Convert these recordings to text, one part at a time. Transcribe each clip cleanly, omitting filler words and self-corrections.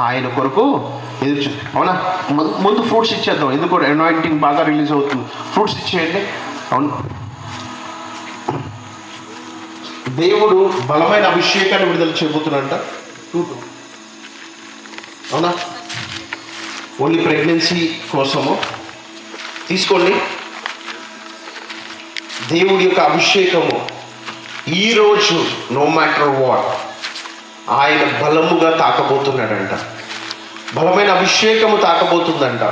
ఆయన కొరకు ఎదురు అవునా. ముందు ఫ్రూట్స్ ఇచ్చేద్దాం, ఎందుకు అనాయింటింగ్ బాగా రిలీజ్ అవుతుంది. ఫ్రూట్స్ ఇచ్చేయండి. అవును, దేవుడు బలమైన అభిషేకాన్ని విడుదల చేయబోతున్నంట. అవునా, ఓన్లీ ప్రెగ్నెన్సీ కోసము తీసుకోండి. దేవుడి యొక్క అభిషేకము ఈరోజు నో మ్యాటర్ వాట్ ఆయన బలముగా తాకబోతున్నాడంట. బలమైన అభిషేకము తాకబోతుందంట.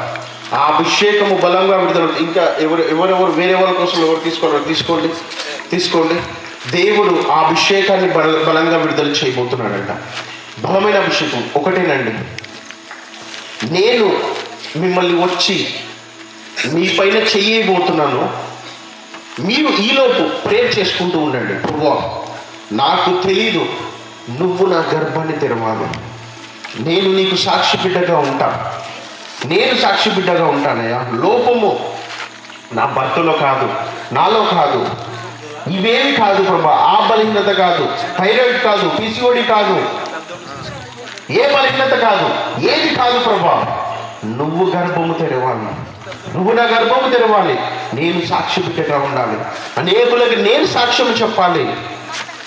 ఆ అభిషేకము బలంగా విడుదల. ఇంకా ఎవరెవరు వేరే వాళ్ళ కోసం ఎవరు తీసుకోండి. దేవుడు ఆ అభిషేకాన్ని బలంగా విడుదల చేయబోతున్నాడంట. బలమైన అభిషేకం ఒకటేనండి. నేను మిమ్మల్ని వచ్చి మీ పైన చేయబోతున్నాను. మీరు ఈలోపు ప్రేయర్ చేసుకుంటూ ఉండండి. ప్రభువా, నాకు తెలీదు, నువ్వు నా గర్భాన్ని తెరవాలి. నేను నీకు సాక్షి బిడ్డగా ఉంటానయ్యా. లోపము నా భర్తలో కాదు, నాలో కాదు, ఇవేమి కాదు ప్రభా. ఆ బలహీనత కాదు, థైరాయిడ్ కాదు, పిసిఓడి కాదు, ఏ బలహీనత కాదు, ఏది కాదు ప్రభా. నువ్వు గర్భము తెరవాలి, నువ్వు నా గర్భము తెరవాలి. నేను సాక్షి బిడ్డగా ఉండాలి, అనేకులకి నేను సాక్ష్యం చెప్పాలి.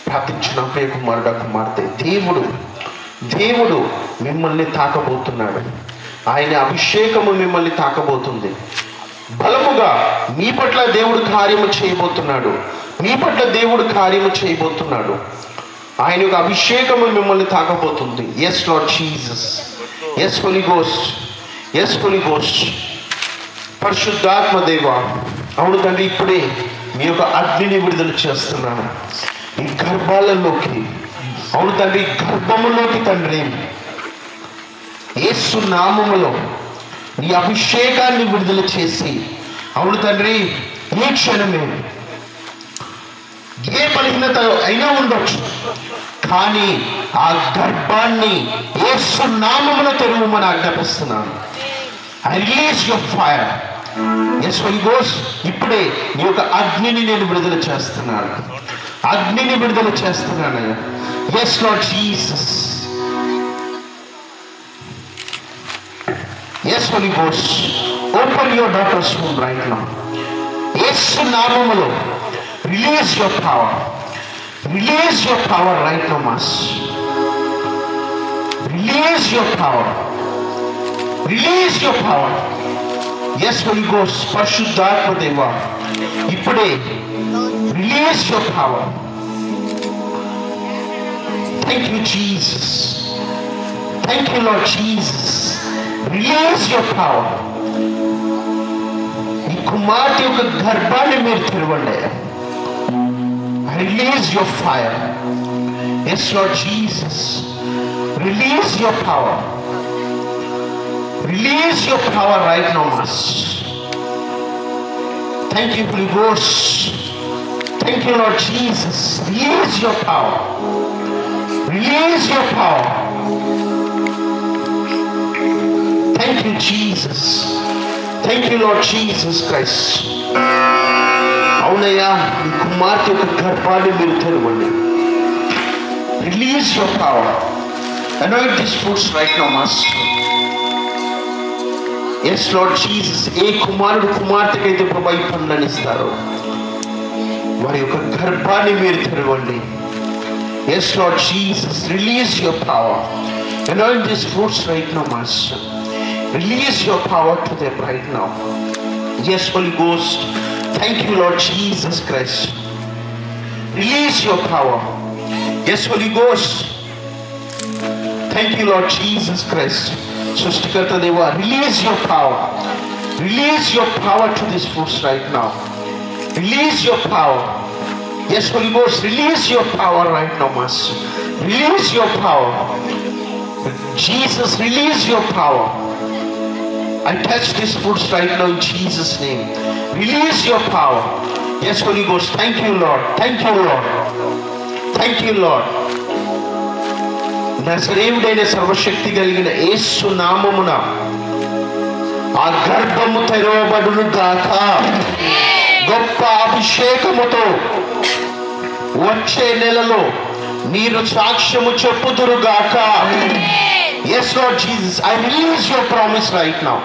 ప్రార్థించిన ప్రియ కుమారుడా, కుమార్తె, దేవుడు మిమ్మల్ని తాకబోతున్నాడు. ఆయన అభిషేకము మిమ్మల్ని తాకబోతుంది. బలముగా మీ పట్ల దేవుడు కార్యము చేయబోతున్నాడు. ఆయన యొక్క అభిషేకము మిమ్మల్ని తాకబోతుంది. Yes Lord Jesus, yes Holy Ghost, పరిశుద్ధాత్మ దేవ. అవును తండ్రి, ఇప్పుడే మీ యొక్క అగ్నిని విడుదల చేస్తున్నాను ఈ గర్భాలలోకి. అవును తండ్రి, గర్భములోకి తండ్రి, యేసు నామములో నీ అభిషేకాన్ని విడుదల చేసి, అవును తండ్రి, ఈ క్షణమే ఏ బలహీనత అయినా ఉండొచ్చు, కానీ ఆ గర్భాన్ని యేసు నామములో తెరవమని ఆజ్ఞాపిస్తున్నాను. I release your fire. yes Holy Ghost, ఇప్పుడే నీ యొక్క అగ్నిని నేను విడుదల చేస్తున్నానయ్యా. yes Lord Jesus, yes Holy Ghost, open your daughter's womb right now. యేసు నామములో release your power right now, Mass. Release your power. Yes Holy Ghost, పరిశుద్ధాత్మ దేవా, ఇప్పుడే release your power. Thank you Jesus, thank you Lord Jesus. Release your power. ఈ కుమార్తె యొక్క గర్భాన్ని మీరు తెరవండి. Release your fire. Yes Lord Jesus, release your power. Release your power right now, Mass. Thank you Holy Ghost, thank you Lord Jesus. Release your power. Thank you Jesus, thank you Lord Jesus Christ. అవునయ్యా, ఈ కుమార్తె యొక్క గర్భాన్ని మీరు తెరవండి. Release your power. Anoint these fruits right now, Master. Yes Lord Jesus, ఏ కుమార్తెకైతే ప్రభా ఈ పండ్లను ఇస్తారో వారి యొక్క గర్భాన్ని మీరు తెరవండి. Yes Lord Jesus, release your power. Anoint these fruits right now, Master. Release your power to them right now. Yes Holy Ghost, thank you Lord Jesus Christ. Release your power. Yes Holy Ghost, thank you Lord Jesus Christ. సృష్టికర్త దేవా, release your power to these fruits right now. Release your power. Yes Holy Ghost, release your power right now, Master. Release your power. Jesus, release your power. I touch these fruits right now in Jesus' name. Release your power. Yes Holy Ghost, thank you Lord. నజరేయుడైన సర్వశక్తి కలిగిన యేసు నామమున ఆ గర్భము తెరవబడును గాక. గొప్ప అభిషేకముతో వచ్చే నెలలో మీరు సాక్ష్యము చెప్పుదురు గాక. Yes, Lord Jesus, I release your promise right now.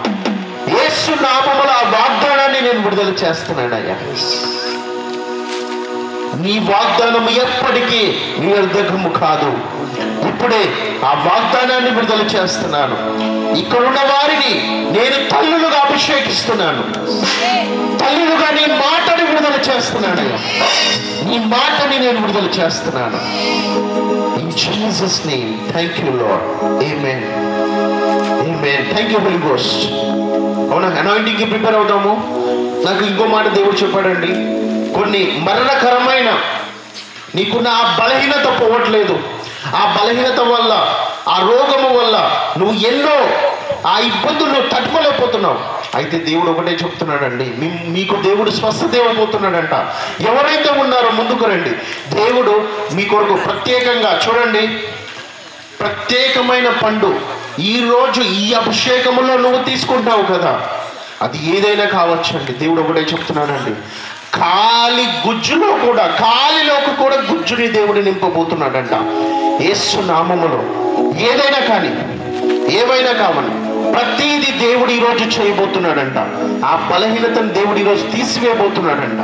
యేసు నామములో ఆ వాగ్దానాన్ని నేను విడుదల చేస్తున్నానయ్యా. నీ వాగ్దానం ఎప్పటికీ నిరర్ధకము కాదు. ఇప్పుడే ఆ వాగ్దానాన్ని విడుదల చేస్తున్నాను. ఇక్కడున్న వారిని నేను తల్లులుగా అభిషేకిస్తున్నాను. తల్లులుగా నీ మాటని విడుదల చేస్తున్నానయ్యా. నీ మాటని నేను విడుదల చేస్తున్నాను. In Jesus name, thank you Lord. Amen, amen. Thank you Holy Ghost. అవునా, అనాయింటింగ్కి ప్రిపేర్ అవుతాము. నాకు ఇంకో మాట దేవుడు చెప్పాడండి. కొన్ని మరణకరమైన నీకున్న ఆ బలహీనత పోవట్లేదు. ఆ బలహీనత వల్ల, ఆ రోగము వల్ల నువ్వు ఎన్నో ఆ ఇబ్బందుల్లో తట్టుకోలేకపోతున్నావు. అయితే దేవుడు ఒకటే చెప్తున్నాడండి, మీకు దేవుడు స్వస్థత ఇవ్వబోతున్నాడంట. ఎవరైతే ఉన్నారో ముందుకు రండి. దేవుడు మీ కొరకు ప్రత్యేకంగా చూడండి, ప్రత్యేకమైన పండు ఈరోజు ఈ అభిషేకములో నువ్వు తీసుకుంటావు కదా, అది ఏదైనా కావచ్చండి. దేవుడు ఒకటే చెప్తున్నాడండి, కాలి గుజ్జులో కూడా, కాలిలోకి కూడా గుజ్జుని దేవుడు నింపబోతున్నాడంట. యేసు నామములో ఏదైనా కానీ, ఏమైనా కావాలి, ప్రతిదీ దేవుడు ఈరోజు చేయబోతున్నాడంట. ఆ బలహీనతను దేవుడు ఈరోజు తీసివేయబోతున్నాడంట.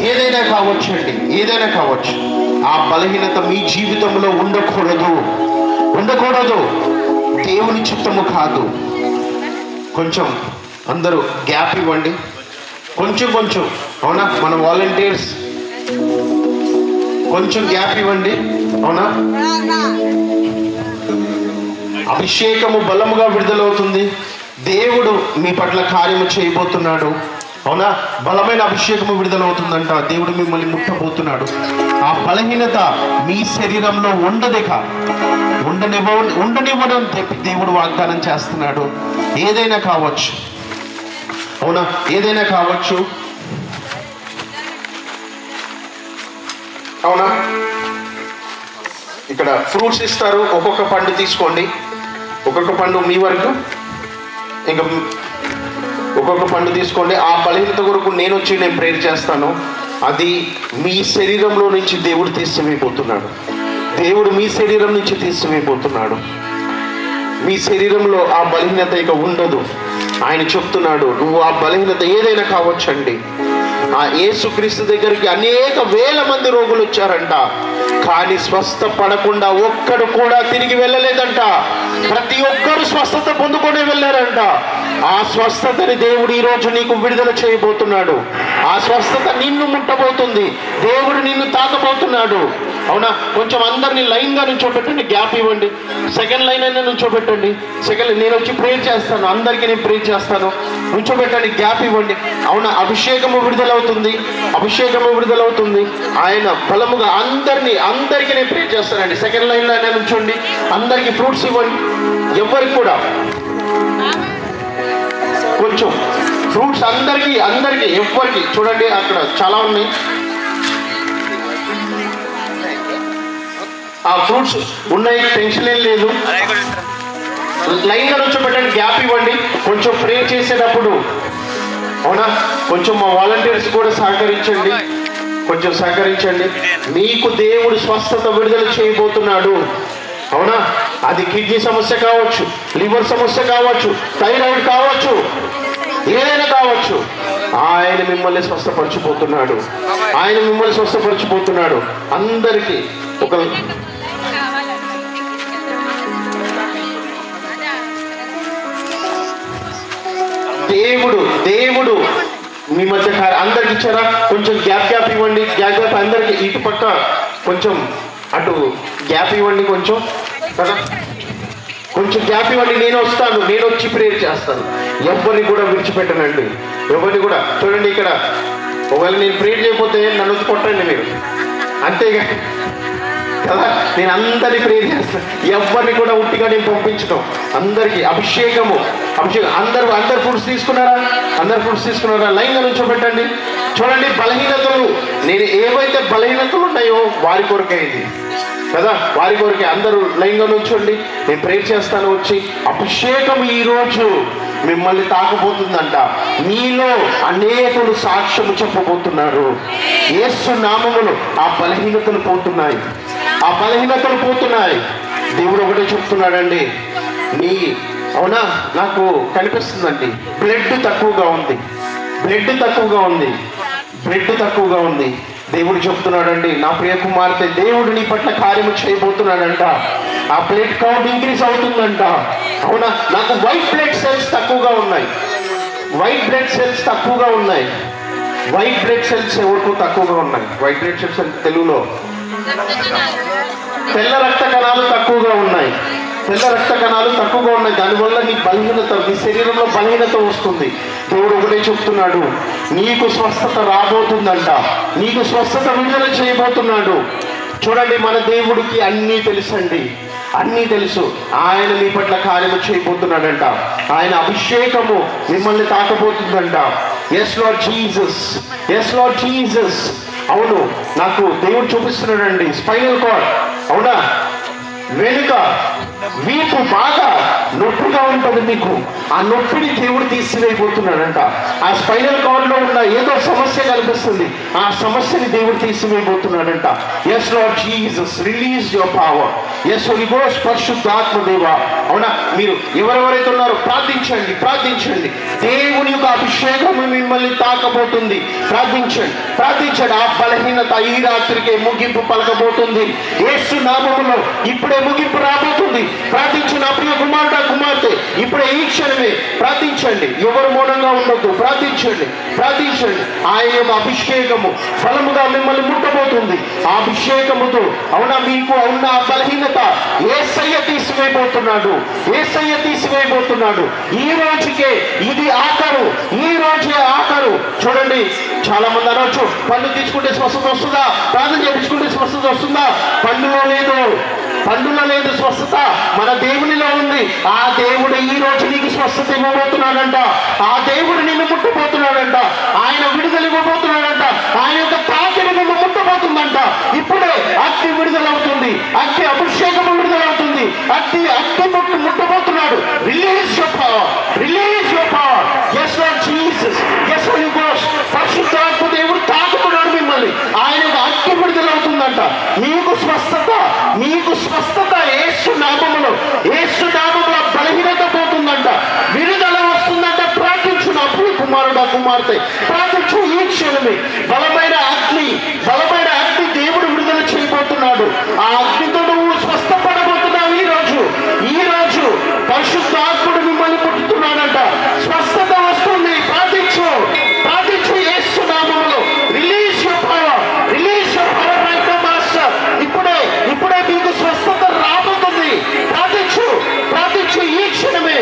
ఏదైనా కావచ్చు అండి, ఏదైనా కావచ్చు. ఆ బలహీనత మీ జీవితంలో ఉండకూడదు, ఉండకూడదు. దేవుని చిత్తము కాదు. కొంచెం అందరూ గ్యాప్ ఇవ్వండి, కొంచెం కొంచెం. అవునా, మన వాలంటీర్స్ కొంచెం గ్యాప్ ఇవ్వండి. అవునా, అభిషేకము బలముగా విడుదలవుతుంది. దేవుడు మీ పట్ల కార్యము చేయబోతున్నాడు. అవునా, బలమైన అభిషేకము విడుదలవుతుందంట. దేవుడు మిమ్మల్ని ముట్టబోతున్నాడు. ఆ బలహీనత మీ శరీరంలో ఉండనివ్వడం దేవుడు వాగ్దానం చేస్తున్నాడు. ఏదైనా కావచ్చు. అవునా, ఏదైనా కావచ్చు. అవునా, ఇక్కడ ఫ్రూట్స్ ఇస్తారు. ఒక్కొక్క పండు తీసుకోండి. ఒక్కొక్క పండు మీ వరకు, ఇంకా ఒక్కొక్క పండు తీసుకోండి. ఆ బలహీనత కొరకు నేను ప్రేర్ చేస్తాను. అది మీ శరీరంలో నుంచి దేవుడు తీసివేయబోతున్నాడు. దేవుడు మీ శరీరం నుంచి తీసివేయబోతున్నాడు. మీ శరీరంలో ఆ బలహీనత ఇక ఉండదు. ఆయన చెప్తున్నాడు, నువ్వు ఆ బలహీనత ఏదైనా కావచ్చండి. ఆ యేసుక్రీస్తు దగ్గరికి అనేక వేల మంది రోగులు వచ్చారంట, కానీ స్వస్థ పడకుండా ఒక్కడు కూడా తిరిగి వెళ్ళలేదంట. ప్రతి ఒక్కరు స్వస్థత పొందుకొని వెళ్ళారంట. ఆ స్వస్థతని దేవుడు ఈరోజు నీకు విడుదల చేయబోతున్నాడు. ఆ స్వస్థత నిన్ను ముట్టబోతుంది. దేవుడు నిన్ను తాకబోతున్నాడు. అవునా, కొంచెం అందరినీ లైన్గా నుంచోబెట్టండి. గ్యాప్ ఇవ్వండి. సెకండ్ లైన్ అయినా నుంచోబెట్టండి. నేను వచ్చి ప్రేర్ చేస్తాను. అందరికీ నేను ప్రేర్ చేస్తాను. నుంచోబెట్టండి, గ్యాప్ ఇవ్వండి. అవునా, అభిషేకము విడుదలవుతుంది. అభిషేకము విడుదలవుతుంది. ఆయన బలముగా అందరికీ నేను ప్రేర్ చేస్తానండి. సెకండ్ లైన్లో అయినా నుంచోండి. అందరికీ ఫ్రూట్స్ ఇవ్వండి. ఎవరికి కూడా కొంచెం ఫ్రూట్స్ అందరికీ ఎవరికి చూడండి. అక్కడ చాలా ఉన్నాయి. ఆ ఫ్రూట్స్ ఉన్నాయి, టెన్షన్ ఏం లేదు. లైన్గా నుంచోబెట్టండి, గ్యాప్ ఇవ్వండి. కొంచెం ప్రే చేసేటప్పుడు అవునా, కొంచెం మా వాలంటీర్స్ కూడా సహకరించండి. కొంచెం సహకరించండి. మీకు దేవుడు స్వస్థత విడుదల చేయబోతున్నాడు. అవునా, అది కిడ్నీ సమస్య కావచ్చు, లివర్ సమస్య కావచ్చు, థైరాయిడ్ కావచ్చు, ఏదైనా కావచ్చు. ఆయన మిమ్మల్ని స్వస్థపరచిపోతున్నాడు. ఆయన మిమ్మల్ని స్వస్థపరచిపోతున్నాడు. అందరికీ ఒక దేవుడు మీ మధ్య అందరికి ఇచ్చారా? కొంచెం గ్యాప్ ఇవ్వండి. గ్యాప్ అందరికి. ఇటు పక్క కొంచెం అటు గ్యాప్ ఇవ్వండి. కొంచెం కదా, కొంచెం గ్యాప్ ఇవ్వండి. నేను వస్తాను, నేను వచ్చి ప్రేయర్ చేస్తాను. ఎవరిని కూడా విడిచిపెట్టనండి. ఎవరిని కూడా చూడండి. ఇక్కడ ఒకవేళ నేను ప్రేయర్ చేయకపోతే నన్ను వచ్చి కొట్టండి మీరు, అంతేగా కదా. నేను అందరినీ ప్రేయర్ చేస్తాను. ఎవరిని కూడా ఉట్టిగా నేను పంపించడం. అందరికీ అభిషేకం. అందరు ఫుడ్స్ తీసుకున్నారా? అందరు ఫుడ్స్ తీసుకున్నారా? లైన్గా నుంచోబెట్టండి. చూడండి, బలహీనతలు, నేను ఏవైతే బలహీనతలు ఉన్నాయో వారి కొరకే ఇది కదా, వారి కొరకే. అందరూ లైన్గా నుంచోండి. నేను ప్రేయర్ చేస్తాను. వచ్చి అభిషేకం ఈరోజు మిమ్మల్ని తాకబోతుందంట. మీలో అనేకులు సాక్ష్యము చెప్పబోతున్నారు. యేసు నామములో ఆ బలహీనతలు పోతున్నాయి. ఆ బలహీనతలు పోతున్నాయి. దేవుడు ఒకటే చెప్తున్నాడండి, నీ అవునా నాకు కనిపిస్తుందండి బ్లడ్ తక్కువగా ఉంది, బ్లడ్ తక్కువగా ఉంది, బ్లడ్ తక్కువగా ఉంది. దేవుడు చెప్తున్నాడండి, నా ప్రియ కుమార్తె దేవుడు నీ పట్ల కార్యము చేయబోతున్నాడంట. ఆ బ్లడ్ కౌంట్ ఇంక్రీజ్ అవుతుందంట. అవునా, నాకు వైట్ బ్లడ్ సెల్స్ తక్కువగా ఉన్నాయి, వైట్ బ్లడ్ సెల్స్ తక్కువగా ఉన్నాయి. వైట్ బ్లడ్ సెల్స్ ఎవరికి తక్కువగా ఉన్నాయి? వైట్ బ్లడ్ సెల్స్ అంటే తెలుగులో తెల్ల రక్త కణాలు తక్కువగా ఉన్నాయి, తెల్ల రక్త కణాలు తక్కువగా ఉన్నాయి. దానివల్ల నీ బలహీనత, నీ శరీరంలో బలహీనత వస్తుంది. దేవుడు ఒకటే చెప్తున్నాడు, నీకు స్వస్థత రాబోతుందంట, నీకు స్వస్థత విడుదల చేయబోతున్నాడు. చూడండి, మన దేవుడికి అన్నీ తెలుసండి, అన్నీ తెలుసు. ఆయన మీ పట్ల కార్యము చేయబోతున్నాడంట. ఆయన అభిషేకము మిమ్మల్ని తాకబోతుందంట. Yes Lord Jesus, yes Lord Jesus. అవును, నాకు దేవుడు చూపిస్తున్నాడండి స్పైనల్ కార్డ్. అవునా, వెనుక వీపు బాగా నొప్పిగా ఉంటుంది మీకు, ఆ నొప్పిని దేవుడు తీసివేయబోతున్నాడంట. ఆ స్పైనల్ కార్డ్లో ఉన్న ఏదో సమస్య కనిపిస్తుంది, ఆ సమస్యని దేవుడు తీసివేయబోతున్నాడంట. Yes Lord Jesus, release your power. Yes Holy Ghost, పరిశుద్ధాత్మ దేవ. అవునా, మీరు ఎవరెవరైతే ఉన్నారో ప్రార్థించండి, ప్రార్థించండి. దేవుని యొక్క అభిషేకం మిమ్మల్ని తాకబోతుంది. ప్రార్థించండి, ప్రార్థించండి. ఆ బలహీనత ఈ రాత్రికే ముగింపు పలకబోతుంది. యేసు నామములో ఇప్పుడే ముగింపు రాబోతుంది. ప్రార్థించు నా ప్రియ కుమారుడు, కుమార్తె, ఇప్పుడే ఈ క్షణమే ప్రార్థించండి. ఎవరు మౌనంగా ఉండొద్దు, ప్రార్థించండి, ప్రార్థించండి. ఆయన యొక్క అభిషేకము ఫలముగా మిమ్మల్ని ముట్టబోతుంది. ఆ అభిషేకముతో అవునా మీకు ఉన్న బలహీనత యేసయ్య తీసివేయబోతున్నాడు, యేసయ్య తీసివేయబోతున్నాడు. ఈ రోజుకే ఇది ఆఖరు, ఈ రోజే ఆఖరు. చూడండి, చాలా మంది అనొచ్చు, పన్ను తీసుకుంటే స్వస్థత వస్తుందా, ప్రార్థన చేయించుకుంటే స్వస్థత వస్తుందా? పన్నులో లేదు, పన్నులో లేదు స్వస్థత, మన దేవునిలో ఉంది. ఆ దేవుడు ఈ రోజు నీకు స్వస్థత ఇవ్వబోతున్నాడంట. ఆ దేవుడు నిన్ను ముట్టబోతున్నాడంట. ఆయన విడుదల ఇవ్వబోతున్నాడంట. ఆయన యొక్క తాకిడి నిన్ను ముట్టబోతుందంట. ఇప్పుడే అగ్ని విడుదలవుతుంది, అగ్ని అభిషేకం విడుదలవుతుంది, అగ్ని ముట్టబోతున్నాడు. Release your power, release your power. yes lord jesus, yes holy ghost. పరిశుద్ధాత్మ దేవుడు తాకుతున్నాడు మిమ్మల్ని. ఆయన యొక్క అగ్ని విడుదలవుతుందంట. మీకు స్వస్థత, మీకు స్వస్థత యేసు నామములో, యేసు నామములో బలహీనత పోతుందంట, విడుదల వస్తుందంట. ప్రార్థించు నా ప్రియ కుమారుడు, కుమార్తె, ప్రార్థించు. ఈ క్షణమే బలమైన అగ్ని, బలమైన అగ్ని దేవుడు విడుదల చేయబోతున్నాడు. ఆ అగ్నితో నువ్వు స్వస్థపడబోతున్నావు. ఈ రోజు పరిశుద్ధాత్ముడు మిమ్మల్ని ముట్టుతున్నాడంట. స్వస్థత వస్తుంది. ప్రార్థించు, ప్రార్థించు. యేసు నామములో release your power, release your power right now master. ఇప్పుడే, ఇప్పుడే మీకు స్వస్థత రాబోతుంది. ప్రార్థించు, ప్రార్థించు. ఈ క్షణమే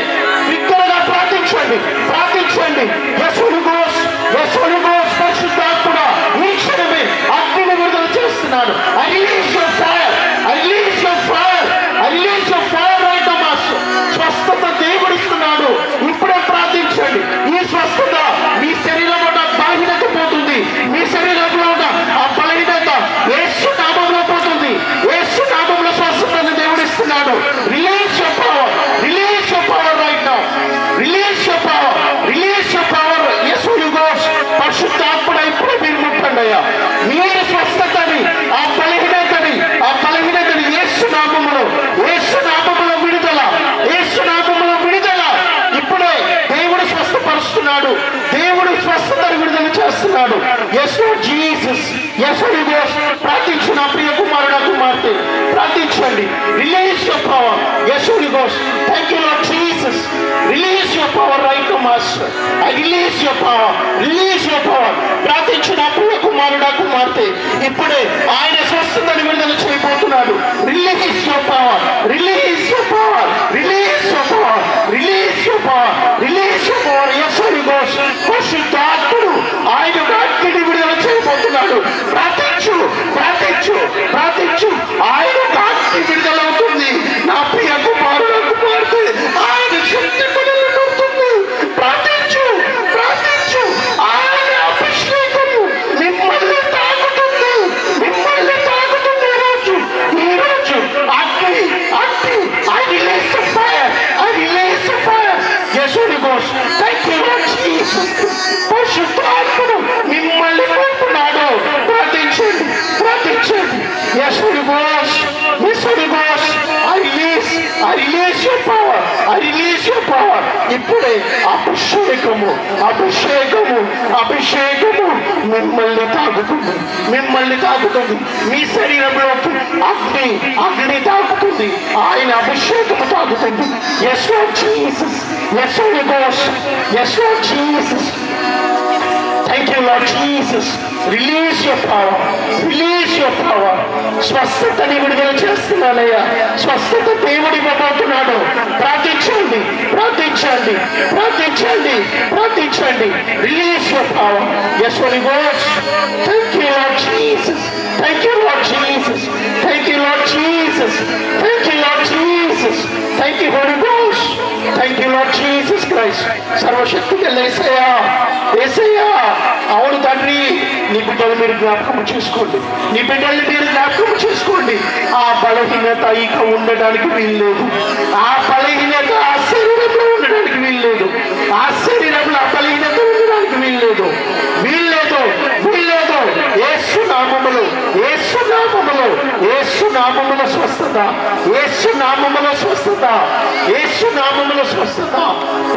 బిగ్గరగా ప్రార్థించండి, ప్రార్థించండి. yes holy ghost, yes holy ghost. పరిశుద్ధాత్ముడా, ఈ క్షణమే అగ్నిని విడుదల చేస్తున్నాడు. I release your fire, I release your fire, I release your fire right now master. స్వస్థత దేవుడిస్తున్నాడు. ఇప్పుడే ప్రార్థించండి. ఈ స్వస్థత మీ శరీరంలో ఉన్న బలహీనత పోతుంది. మీ శరీరంలో ఉన్న ఆ బలహీనత యేసు నామములో పోతుంది. యేసు నామములో స్వస్థతను దేవుడిస్తున్నాడు. Release your power, release your power right now, release your power, release your power. యేసు హోలీ గోస్ట్, పరిశుద్ధాత్ముడ, ఇప్పుడే మీరు ముట్టండి అయ్యా. మీరు స్వస్థతని, ఆ బలహీనతని, ఆ బలహీనతని యేసు నామములో, యేసు నామములో విడుదల, యేసు నామములో విడుదల. ఇప్పుడే దేవుడు స్వస్థపరుస్తున్నాడు. దేవుడు స్వస్థతను విడుదల చేస్తున్నాడు. yes lord jesus, yes holy ghost. ప్రార్థించు నా ప్రియ కుమారుడు, కుమార్తె, ప్రార్థించండి. Release your power. yes holy ghost. thank you lord jesus. Release your power right now master. I release your power, release your power. ప్రార్థించు నా ప్రియ కుమారుడు, కుమార్తె, ఇప్పుడే ఆయన స్వస్థతను విడుదల చేయబోతున్నాడు. Release your power, release your power, release your power, release your power, release your power. yes holy ghost. పరిశుద్ధాత్ముడు ఆయన అగ్నిని విడుదల చేయబోతున్నాడు. ప్రార్థించు, ప్రార్థించు, ప్రార్థించు. ఆయన అగ్ని విడుదలవుతుంది. నా ప్రియ కుమారుడు, కుమార్తె, ఆయన శక్తి విడుదలవుతుంది. ప్రార్థించు, ప్రార్థించు. ఆయన అభిషేకము మిమ్మల్ని తాకుతుంది, మిమ్మల్ని తాకుతుంది. ఈ రోజు అగ్ని, అగ్ని. I release the fire, I release the fire. yes holy ghost. thank you lord jesus. పరిశుద్ధాత్ముడు మిమ్మల్ని పంపున్నాడు. ప్రార్థించండి, ప్రార్థించండి. yes holy ghost, yes holy ghost. I release your power. ఇప్పుడే అభిషేకము అభిషేకము అభిషేకము మిమ్మల్ని తాకుతుంది, మిమ్మల్ని తాకుతుంది. మీ శరీరంలోకి అగ్ని అగ్ని తాకుతుంది. ఆయన అభిషేకము తాకుతుంది. Yes Lord Jesus, yes Holy Ghost, yes Lord Jesus. Thank you Lord Jesus. Release your power, release your power. స్వస్థతని విడుదల చేస్తున్నానయ్యా. స్వస్థత దేవుడు ఇవ్వబోతున్నాడు. ప్రార్థించండి ప్రార్థించండి ప్రార్థించండి ప్రార్థించండి. Release your power. Yes Holy Ghost. Thank you Lord Jesus. Thank you Lord Jesus. Thank you Lord Jesus. Thank you Lord Jesus. Thank you Holy Ghost. Thank you Lord Jesus Christ. సర్వశక్తి గల యేసయ్యా, యేసయ్యా. అవును తండ్రి, నీ బిడ్డలు మీరు జ్ఞాపకం చేసుకోండి, నీ బిడ్డల్ని మీరు జ్ఞాపకం చేసుకోండి. ఆ బలహీనత ఇక ఉండడానికి వీల్లేదు. ఆ బలహీనత ఆ శరీరంలో ఉండడానికి వీల్లేదు. ఆ శరీరంలో ఆ బలహీనత ఉండడానికి వీల్లేదు, వీల్లేదు, వీల్లేదు. యేసు నామములో, యేసు నామములో, యేసు నామములో స్వస్థత, యేసు నామములో స్వస్థత, యేసు నామములో స్వస్థత.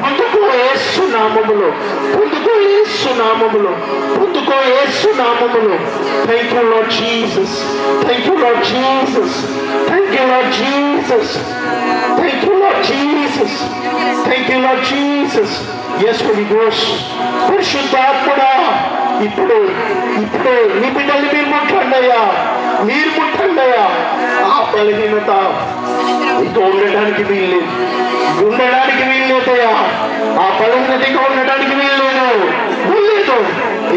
పొందుకో యేసు నామములో, పొందుకో యేసు నామములో, పొందుకో యేసు నామములో. Thank you lord Jesus, thank you lord Jesus, thank you lord Jesus, thank you lord Jesus, thank you lord Jesus. Yes Holy Ghost. పరిశుద్ధాత్ముడా, ఇప్పుడే ఇప్పుడే నీ బిడ్డల్ని మీరు ముట్టండియ్యా, మీరు ముట్టండియ్యా. ఆ బలహీనత ఇక ఉండడానికి వీల్లేదు, ఉండడానికి వీల్లేదయ్యా. ఆ బలహీనత ఇక ఉండడానికి వీల్లేదు, వీల్లేదు.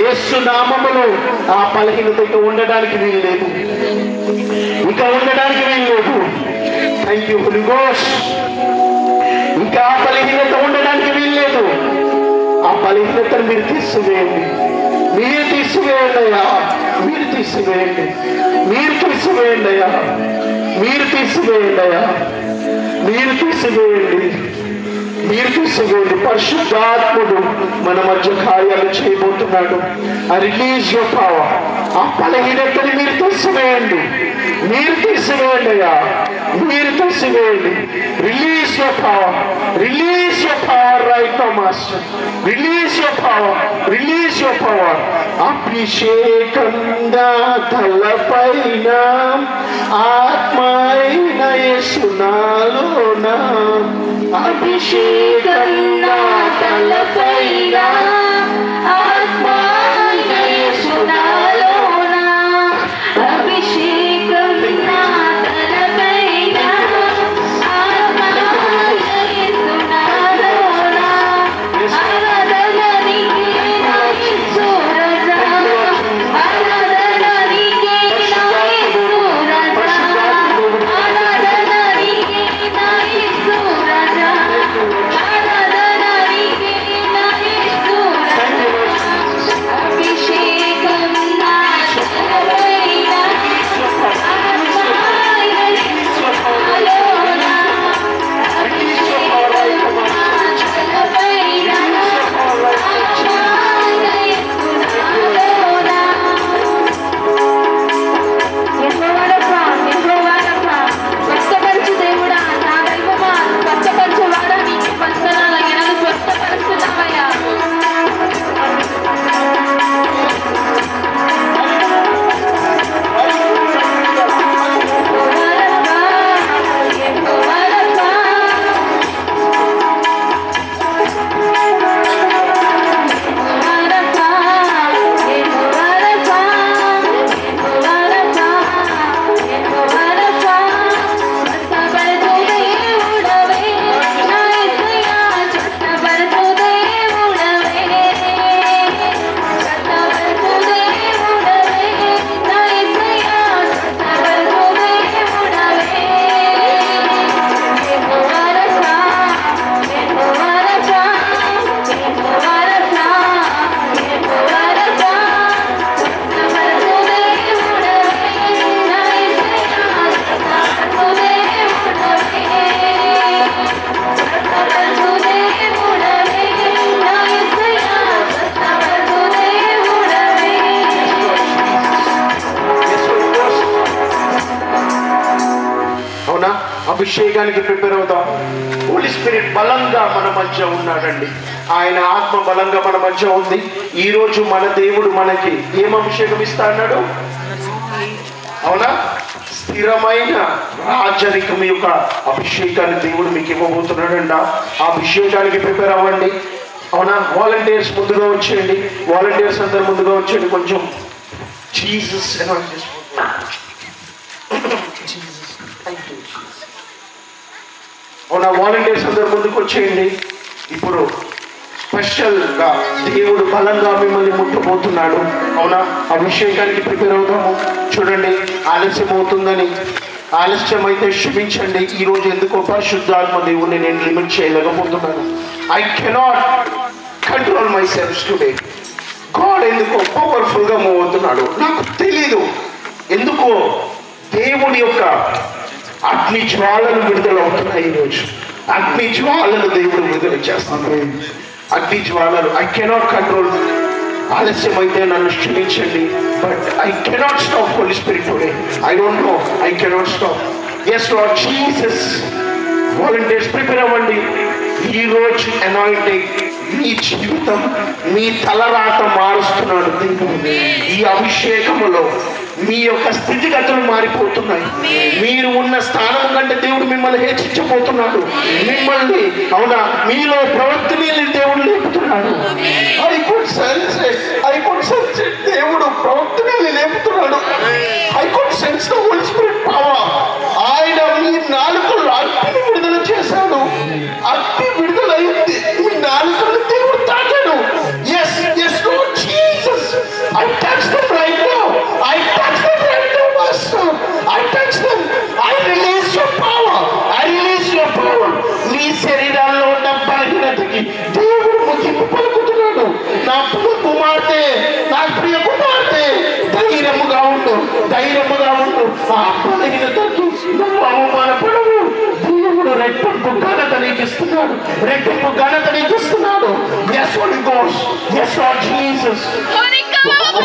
యేసు నామములో ఆ బలహీనత ఇక ఉండడానికి వీల్లేదు, ఇక ఉండడానికి వీల్లేదు. Thank you Holy Ghost. ఇంకా ఆ బలహీనత ఉండడానికి వీల్లేదు. ఆ బలహీనతను మీరు తీసివేయండి, మీరు తీసివేయండి అయ్యా, మీరు తీసివేయండి, మీరు తీసివేయండి అయ్యా, మీరు తీసివేయండి అయ్యా, మీరు తీసివేయండి, మీరు తీసివేయండి. పరిశుద్ధాత్ముడు మన మధ్య కార్యాలు చేయబోతున్నాడు. ఆ రిలీజ్ యువర్ పవర్. ఆ బలహీనతని మీరు తీసివేయండి, మీరు తీసివేయండి అయ్యా, మీరు తీసివేయండి. Release your power, release your power right now master. Release your power, release your power. అభిషేకంగా తలపైన ఆత్మైన యేసునాలోన, అభిషేకంగా తలపైన ఆత్మైన యేసునాలోన, అభిషేకంగా తలపైన ఆత్మైన యేసునాలోన. ఆరాధన నీకే నా యేసు రాజా, ఆరాధన నీకే నా యేసు రాజా, ఆరాధన నీకే నా యేసు రాజా, ఆరాధన నీకే నా యేసు రాజా. అభిషేకం నా తలపైన ఆత్మైన యేసునాలోన, అభిషేకం నా తలపైన ఆత్మైన యేసునాలోన. యెహోవారప్పా, యెహోవారప్పా, స్వస్థపరచు దేవుడా, నా దైవమా, స్వస్థపరచువాడా, నీకు వందనాలయ్యా. నన్ను స్వస్థపరుస్తున్నావయ్యా. యెహోవారప్పా, యెహోవారప్పా, యెహోవారప్పా, యెహోవారప్పా, యెహోవారప్పా, స్వస్థపరచు దేవుడవే, నా యేసయ్యా, స్వస్థపరచు దేవుడవే, స్వస్థపరచు దేవుడవే, నా యేసయ్యా, స్వస్థపరచు దేవుడవే. యెహోవారప్పా, యెహోవారప్పా, యెహోవారప్పా, యెహోవారప్పా, స్వస్థపరచు దేవుడవే, నా యేసయ్యా, స్వస్థపరచు దేవుడవే, స్వస్థపరచు దేవుడవే, నా యేసయ్యా, స్వస్థపరచు దేవుడవే. అవునా? అభిషేకానికి ప్రిపేర్ అవుతాం. హోలీ స్పిరిట్ బలంగా మన మధ్య ఉన్నాడండి. ఆయన ఆత్మ బలంగా మన మధ్య ఉంది. ఈ రోజు మన దేవుడు మనకి ఏం అభిషేకం ఇస్తా అన్నాడు? అవునా? స్థిరమైన రాజరికం యొక్క అభిషేకాన్ని దేవుడు మీకు ఇవ్వబోతున్నాడంట. ఆ అభిషేకానికి ప్రిపేర్ అవ్వండి. అవునా? వాలంటీర్స్ ముందుగా వచ్చేయండి. వాలంటీర్స్ అందరు ముందుగా వచ్చేయండి. కొంచెం జీసస్ అవునా? వాలంటీర్స్ అందరు ముందుకు వచ్చేయండి. ఇప్పుడు స్పెషల్గా దేవుడు బలంగా మిమ్మల్ని ముట్టబోతున్నాడు. అవునా? అభిషేకానికి ప్రిపేర్ అవుతాము. చూడండి, ఆలస్యం అవుతుందని ఆలస్యం అయితే క్షమించండి. ఈరోజు ఎందుకో పరిశుద్ధాత్మ దేవుడిని నేను లిమిట్ చేయలేకపోతున్నాను. I cannot control my self today. God ఎందుకో పవర్ఫుల్గా మూవ్ అవుతున్నాడు. నాకు తెలీదు ఎందుకో దేవుడి యొక్క అగ్ని జ్వాలలు విడుదలవుతున్నాయి. ఈరోజు అగ్ని జ్వాలలు దేవుడు విడుదల చేస్తున్నాడు. అగ్ని జ్వాలలు. I cannot control. ఆలస్యం అయితే నన్ను క్షమించండి. But I cannot stop Holy Spirit today. I don't know. I cannot stop. Yes Lord Jesus. Volunteers prepare అవ్వండి. ఈరోజు అనాయింటింగ్ మీ జీవితం, మీ తలరాత మారుస్తున్నాడు దేవుడు. ఈ అభిషేకములో మీ యొక్క స్థితిగతులు మారిపోతున్నాయి. మీరు ఉన్న స్థానం కంటే దేవుడు మిమ్మల్ని హెచ్చించబోతున్నాడు. మిమ్మల్ని అవునా మీలో ప్రవక్తని దేవుడు లేపుతున్నాడు. I could sense it. I could sense it. దేవుడు ప్రవక్తని లేపుతున్నాడు. I could sense the Holy Spirit power. ఆయన మీ నాలుకలు అగ్ని విడుదల చేశాడు. అగ్ని విడుదల అయింది. మీ నాలుకలు దేవుడు తాకాడు. Yes yes Lord Jesus. I touch them right now. I touch them right now master. I touch them. I release your power. I release your power. మీ శరీరాల్లో ఉన్న బలహీనతకి దేవుడు ముగింపు పలుకుతున్నాడు. నా ప్రియ కుమార్తె, నా ప్రియ కుమార్తె, ధైర్యముగా ఉండు, ధైర్యముగా ఉండు. ఆ బలహీనతకి నువ్వు అవమానపడవు. దేవుడు రెట్టింపు ఘనత నీకు ఇస్తున్నాడు. రెట్టింపు ఘనత నీకు ఇస్తున్నాడు. Yes, Holy Ghost. Yes, Lord Jesus.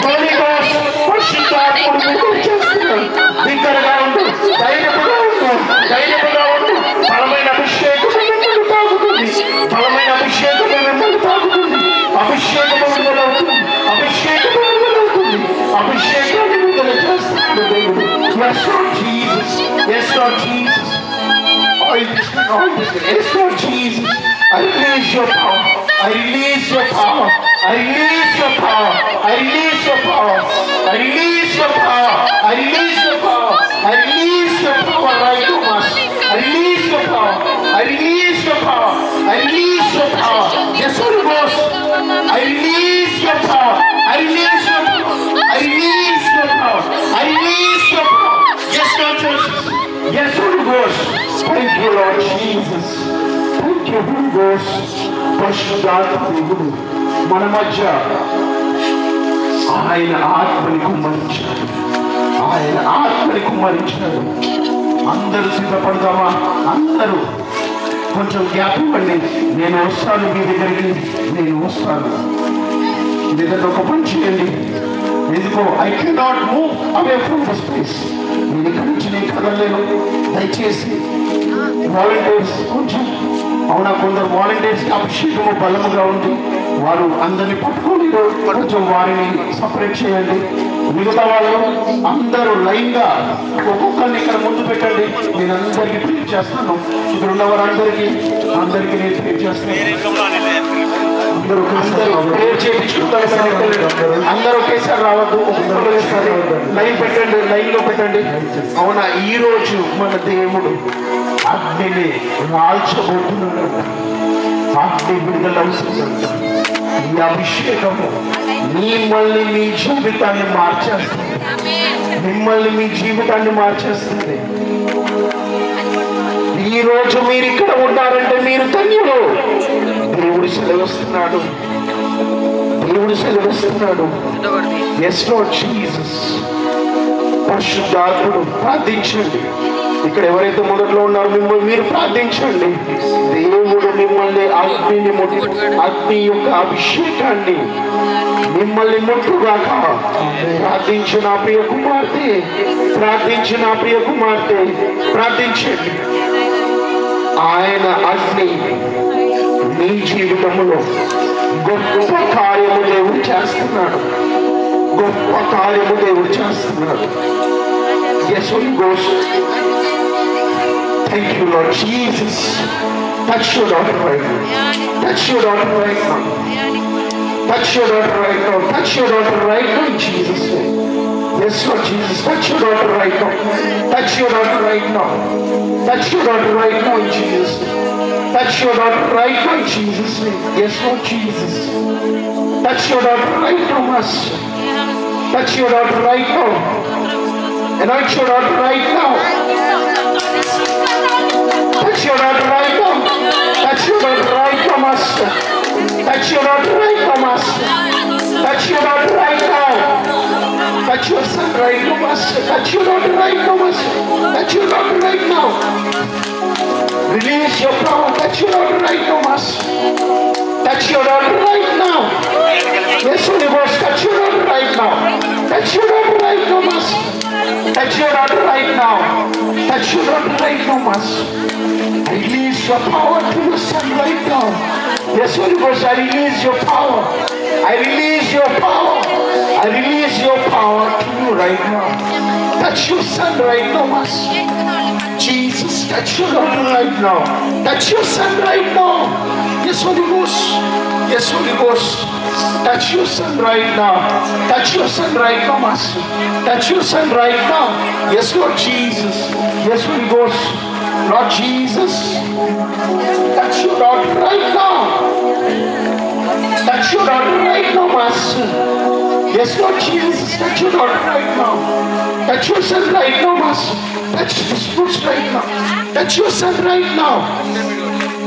Holy Ghost. పరిశుద్ధాత్ముడు విడుదల చేస్తున్నాడు. బిగ్గరగా ఉండు, ధైర్యముగా ఉండు, ధైర్యముగా ఉండు. బలమైన అభిషేకం మిమ్మల్ని తాకుతుంది. బలమైన అభిషేకం మిమ్మల్ని తాకుతుంది. అభిషేకం విడుదలవుతుంది. అభిషేకం విడుదలవుతుంది. అభిషేకాన్ని విడుదల చేస్తున్నాడు దేవుడు. Yes, Lord Jesus. Yes, Lord Jesus. Yes, Lord Jesus. I release your power. I release your power. I release your power. I release your power. I release your power. I release your power. I release your power right now, Master. I release your power. I release your power. I release your power. Yes, Holy Ghost. I release your power. I release your power. I release your power. I release your power. Yes, Lord Jesus. Yes, Holy Ghost. Thank you, Lord Jesus. Thank you, Holy Ghost. పరిశుద్ధాత్మ దేవుడు మన మధ్య ఆయన ఆత్మని కుమ్మరించాడు. ఆయన ఆత్మని కుమ్మరించాడు. అందరూ సిద్ధపడదామా? అందరూ కొంచెం గ్యాప్ ఇవ్వండి. నేను వస్తాను మీ దగ్గరికి. నేను వస్తాను. లేదంటే ఒక పని చేయండి. ఎందుకో I cannot move away from this place. నేను ఇక్కడి నుంచి నేను కదలలేను. దయచేసి వాలంటీర్స్ కొంచెం అవునా కొందరు వాలంటీర్స్కి అభిషేకము బలముగా ఉంది. వారు అందరినీ పట్టుకోలేరు. కొంచెం వారిని సపరేట్ చేయండి. మిగతా వాళ్ళు అందరూ లైన్గా ఒక్కొక్కరిని ఇక్కడ ముందు పెట్టండి. నేను అందరికీ ప్రేర్ చేస్తాను. ఇక్కడ ఉన్న వారందరికీ నేను ప్రేర్ చేస్తాను. ప్రేర్ చేయించుకుంటారు. అందరూ ఒకేసారి రావద్దు. లైన్ పెట్టండి. లైన్లో పెట్టండి. అవునా ఈ రోజు మన దేవుడు అగ్నిని రాల్చబోతున్నాడు. అగ్ని విడుదలవుతున్నాడు. ఈ అభిషేకము మిమ్మల్ని మీ జీవితాన్ని మార్చేస్తుంది. మిమ్మల్ని మీ జీవితాన్ని మార్చేస్తుంది. ఈ రోజు మీరు ఇక్కడ ఉన్నారంటే మీరు ధన్యులు. దేవుడు సెలవిస్తున్నాడు. దేవుడు సెలవిస్తున్నాడు. Yes, Lord Jesus. పరిశుద్ధాత్ముడు ప్రార్థించండి. ఇక్కడ ఎవరైతే మొదట్లో ఉన్నారో మిమ్మల్ని మీరు ప్రార్థించండి. దేవుడు మిమ్మల్ని అగ్ని యొక్క అభిషేకాన్ని మిమ్మల్ని ముట్టుగాక. ప్రార్థించిన ప్రియ కుమార్తె, ప్రార్థించిన ప్రియ కుమార్తె ప్రార్థించండి. ఆయన అగ్ని నీ జీవితంలో గొప్ప కార్యము దేవుడు చేస్తున్నాడు. గొప్ప కార్యము దేవుడు చేస్తున్నాడు. Yes, Holy Ghost. Thank you, Lord Jesus. Touch your daughter right now. Touch your daughter right now. Touch your daughter right now. Touch your daughter right now in Jesus' name. Yes, Lord Jesus. Touch your daughter right now. Touch your daughter right now. Touch your daughter right now in Jesus' name. Touch your daughter right now in Jesus' name. Yes, Lord Jesus. Touch your daughter right now, Master. Touch your daughter right now. Anoint your daughter right now. Touch your daughter right now. Touch your daughter right now, Master. Touch your daughter right now, Master. Touch your daughter right now. Touch your son right now, Master. Touch your daughter right now, Master. Touch your daughter right now. Release your power. Touch your daughter right now, Master. Touch your daughter right now. Yes, Holy Ghost, touch your daughter right now. Touch your daughter right now, Master. Touch your daughter right now. Touch your daughter right now, Master. I release your power to your son right now. Yes, Holy Ghost, I release your power. I release your power. I release your power to you right now. Touch your son right now, Master. Jesus, touch your daughter right now. Touch your son right now. Yes, Holy Ghost. Yes, Holy Ghost. Touch your son right now. Touch your son right now, Master. Touch your son right now. Yes, Lord Jesus. Yes, Holy Ghost. Lord Jesus. Touch your daughter right now. Touch your daughter right now, Master. Yes, Lord Jesus. Touch your daughter right now. Touch your son right now, Master. Touch this fruits right now. Touch your son right now.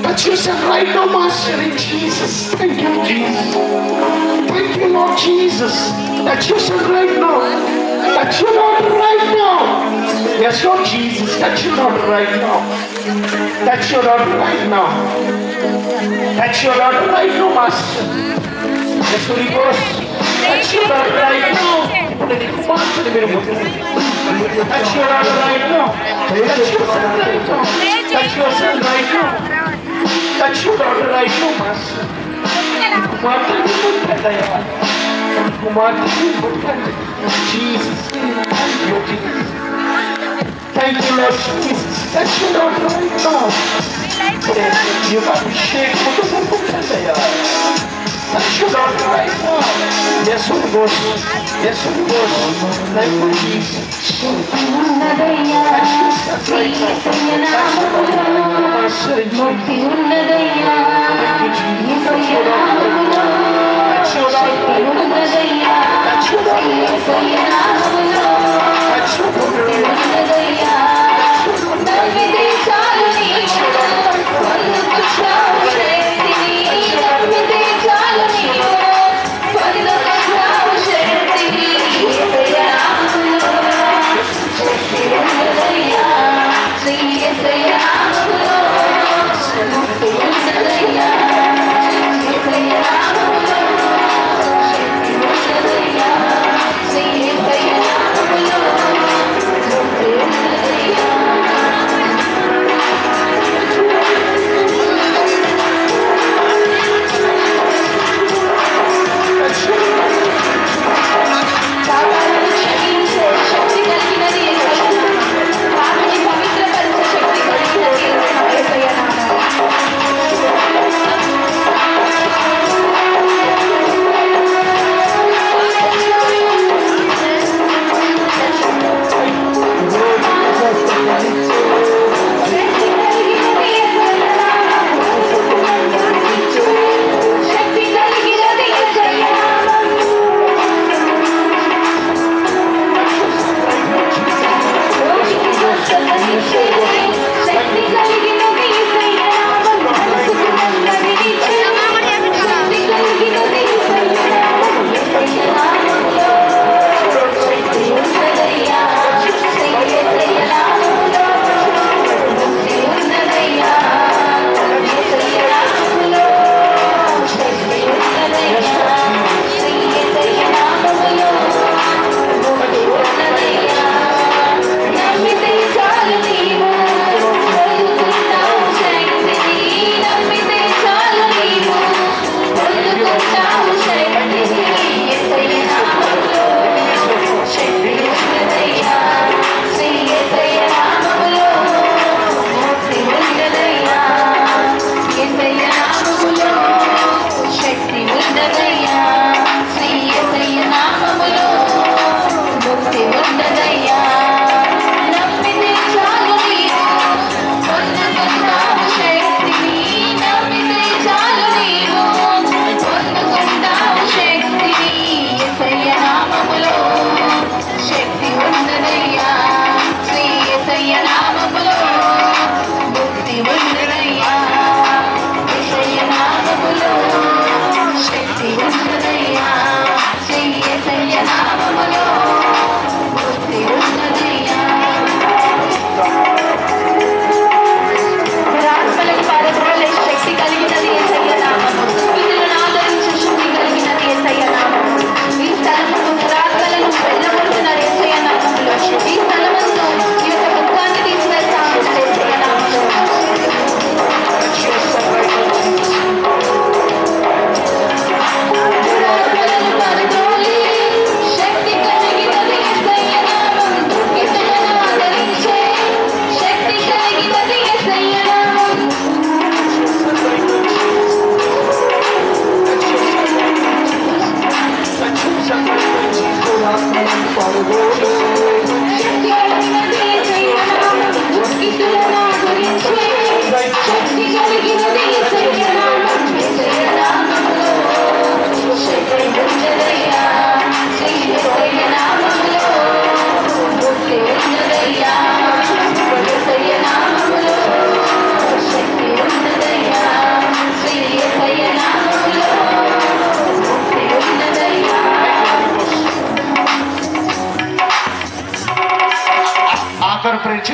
Touch your son right now, Master, in Jesus. Thank you, Jesus. Thank you, Lord Jesus. Touch your son right now. Touch your daughter right now. Yes, Lord Jesus. Touch your daughter right now. Touch your daughter right now. Touch your daughter right now, Master. Yes, Holy Ghost. Touch your daughter right now. Touch your daughter right now. Touch your son right now. Touch your son right now. Touch your daughter right now, Master. Jesus. Thank you, Lord Jesus. Touch your daughter right now. You got to shake. Touch your daughter right now. Yes, Holy Ghost. Yes, Holy Ghost. Thank you, Jesus. Touch your son right now. Touch your daughter right now, Master. Thank you, Jesus. Touch your daughter right now. Touch your daughter right now. Touch your daughter right now. Touch your daughter right now.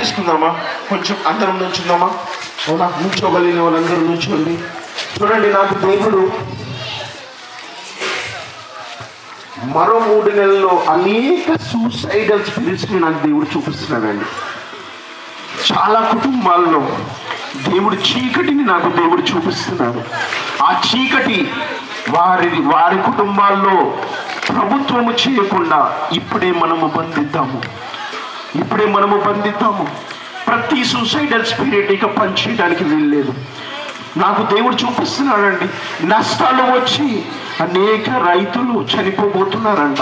చేసుకుందామా? కొంచెం అందరం నుంచుందామా? అవునా, నుంచోగలిగిన వాళ్ళందరూ నుంచోండి. చూడండి, నాకు దేవుడు మరో 3 నెలల్లో అనేక సూసైడల్ స్పిరిట్స్ని నాకు దేవుడు చూపిస్తున్నాడండి. చాలా కుటుంబాల్లో దేవుడు చీకటిని నాకు దేవుడు చూపిస్తున్నాడు. ఆ చీకటి వారి కుటుంబాల్లో ప్రభుత్వము చేయకుండా ఇప్పుడే మనము బంధిద్దాము. ప్రతి సూసైడల్ స్పిరిట్ ఇక పనిచేయడానికి వీల్లేదు. నాకు దేవుడు చూపిస్తున్నాడండి. నష్టాలు వచ్చి అనేక రైతులు చనిపోబోతున్నారంట.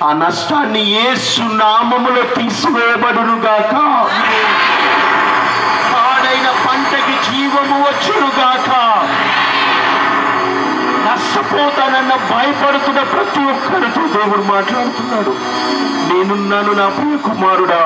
ఆ నష్టాన్ని యేసు నామములో తీసివేయబడును గాక. పాడైన పంటకి జీవము వచ్చును గాక. నష్టపోతానన్న భయపడుతున్న ప్రతి ఒక్కరితో దేవుడు మాట్లాడుతున్నాడు. నేనున్నాను నా ప్రియ కుమారుడా.